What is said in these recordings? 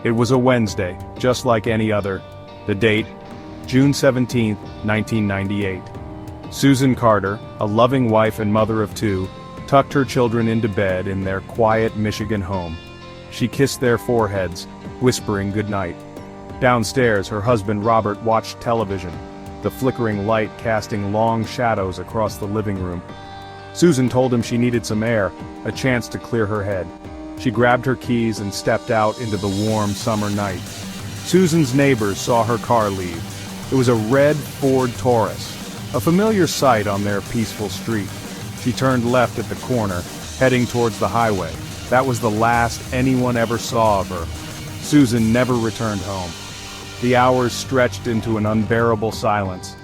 It was a Wednesday, just like any other. The date, June 17, 1998. Susan Carter, a loving wife and mother of two, tucked her children into bed in their quiet Michigan home. She kissed their foreheads, whispering goodnight. Downstairs, her husband Robert watched television, the flickering light casting long shadows across the living room. Susan told him she needed some air, a chance to clear her head. She grabbed her keys and stepped out into the warm summer night. Susan's neighbors saw her car leave. It was a red Ford Taurus, a familiar sight on their peaceful street. She turned left at the corner, heading towards the highway. That was the last anyone ever saw of her. Susan never returned home. The hours stretched into an unbearable silence.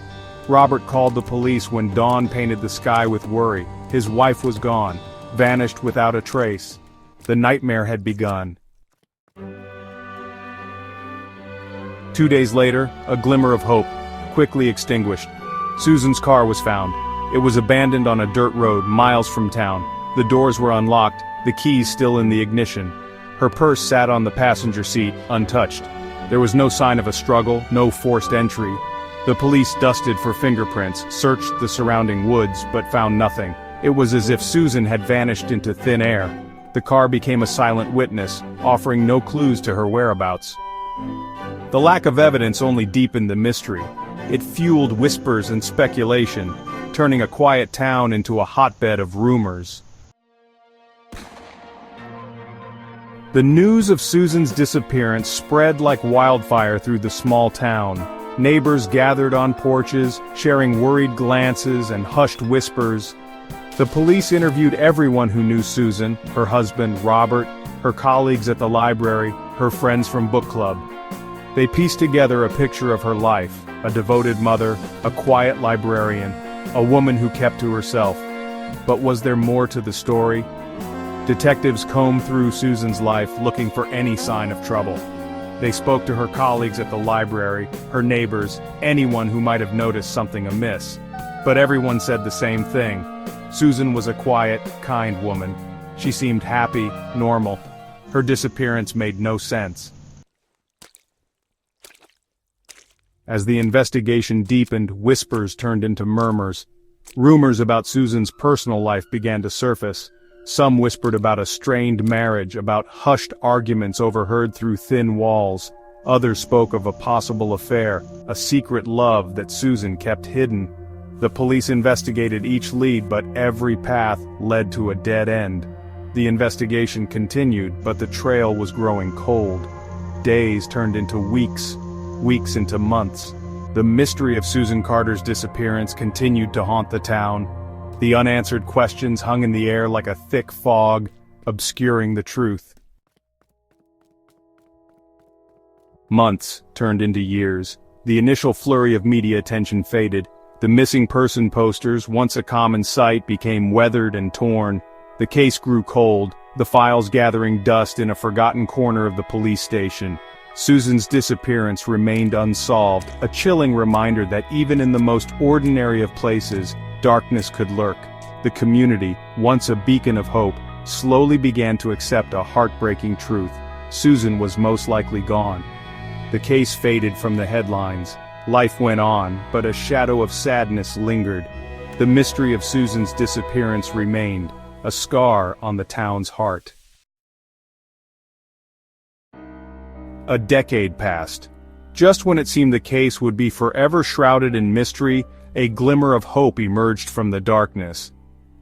Robert called the police when dawn painted the sky with worry. His wife was gone, vanished without a trace. The nightmare had begun. 2 days later, a glimmer of hope, quickly extinguished. Susan's car was found. It was abandoned on a dirt road miles from town. The doors were unlocked, the keys still in the ignition. Her purse sat on the passenger seat, untouched. There was no sign of a struggle, no forced entry. The police dusted for fingerprints, searched the surrounding woods, but found nothing. It was as if Susan had vanished into thin air. The car became a silent witness, offering no clues to her whereabouts. The lack of evidence only deepened the mystery. It fueled whispers and speculation, turning a quiet town into a hotbed of rumors. The news of Susan's disappearance spread like wildfire through the small town. Neighbors gathered on porches, sharing worried glances and hushed whispers. The police interviewed everyone who knew Susan, her husband, Robert, her colleagues at the library, her friends from book club. They pieced together a picture of her life, a devoted mother, a quiet librarian, a woman who kept to herself. But was there more to the story? Detectives combed through Susan's life looking for any sign of trouble. They spoke to her colleagues at the library, her neighbors, anyone who might have noticed something amiss. But everyone said the same thing. Susan was a quiet, kind woman. She seemed happy, normal. Her disappearance made no sense. As the investigation deepened, whispers turned into murmurs. Rumors about Susan's personal life began to surface. Some whispered about a strained marriage, about hushed arguments overheard through thin walls. Others spoke of a possible affair, a secret love that Susan kept hidden. The police investigated each lead, but every path led to a dead end. The investigation continued, but the trail was growing cold. Days turned into weeks, weeks into months. The mystery of Susan Carter's disappearance continued to haunt the town. The unanswered questions hung in the air like a thick fog, obscuring the truth. Months turned into years. The initial flurry of media attention faded. The missing person posters, once a common sight, became weathered and torn. The case grew cold, the files gathering dust in a forgotten corner of the police station. Susan's disappearance remained unsolved, a chilling reminder that even in the most ordinary of places, darkness could lurk. The community, once a beacon of hope, slowly began to accept a heartbreaking truth. Susan was most likely gone. The case faded from the headlines. Life went on, but a shadow of sadness lingered. The mystery of Susan's disappearance remained, a scar on the town's heart. A decade passed. Just when it seemed the case would be forever shrouded in mystery, a glimmer of hope emerged from the darkness.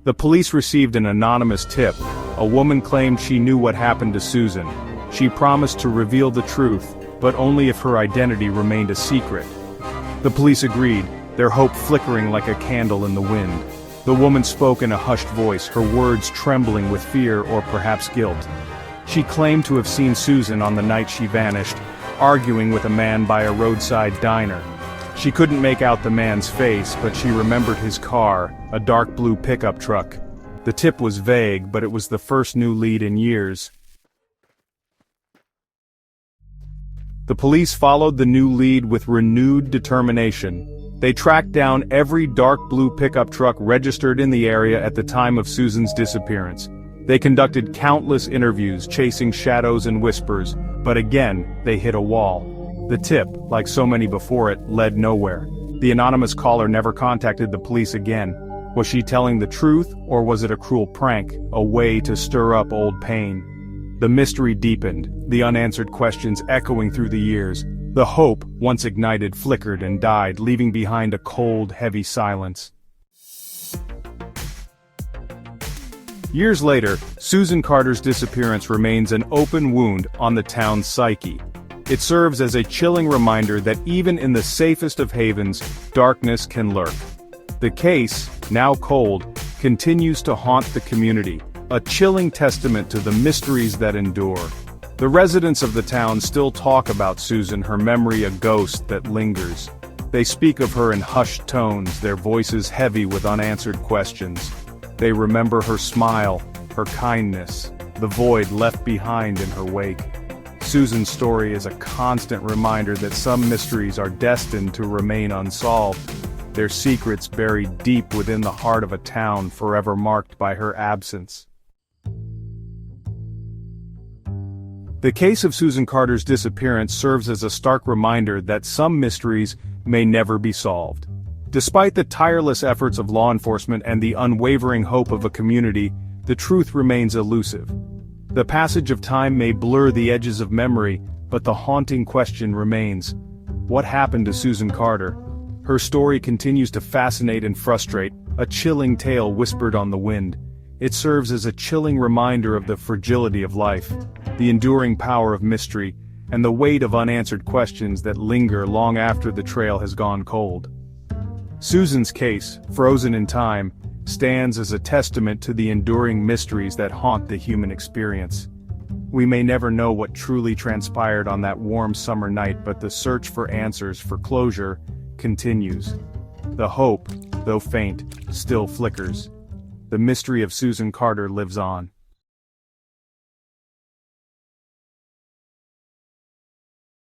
The police received an anonymous tip. A woman claimed she knew what happened to Susan. She promised to reveal the truth, but only if her identity remained a secret. The police agreed, their hope flickering like a candle in the wind. The woman spoke in a hushed voice, her words trembling with fear or perhaps guilt. She claimed to have seen Susan on the night she vanished, arguing with a man by a roadside diner. She couldn't make out the man's face, but she remembered his car, a dark blue pickup truck. The tip was vague, but it was the first new lead in years. The police followed the new lead with renewed determination. They tracked down every dark blue pickup truck registered in the area at the time of Susan's disappearance. They conducted countless interviews, chasing shadows and whispers, But again, they hit a wall. The tip, like so many before it, led nowhere. The anonymous caller never contacted the police again. Was she telling the truth, or was it a cruel prank, a way to stir up old pain? The mystery deepened, the unanswered questions echoing through the years. The hope, once ignited, flickered and died, leaving behind a cold, heavy silence. Years later, Susan Carter's disappearance remains an open wound on the town's psyche. It serves as a chilling reminder that even in the safest of havens, darkness can lurk. The case, now cold, continues to haunt the community, a chilling testament to the mysteries that endure. The residents of the town still talk about Susan, her memory a ghost that lingers. They speak of her in hushed tones, their voices heavy with unanswered questions. They remember her smile, her kindness, the void left behind in her wake. Susan's story is a constant reminder that some mysteries are destined to remain unsolved, their secrets buried deep within the heart of a town forever marked by her absence. The case of Susan Carter's disappearance serves as a stark reminder that some mysteries may never be solved. Despite the tireless efforts of law enforcement and the unwavering hope of a community, the truth remains elusive. The passage of time may blur the edges of memory, but the haunting question remains: what happened to Susan Carter? Her story continues to fascinate and frustrate, a chilling tale whispered on the wind. It serves as a chilling reminder of the fragility of life, the enduring power of mystery, and the weight of unanswered questions that linger long after the trail has gone cold. Susan's case, frozen in time, stands as a testament to the enduring mysteries that haunt the human experience. We may never know what truly transpired on that warm summer night, but the search for answers, for closure, continues. The hope, though faint, still flickers. The mystery of Susan Carter lives on.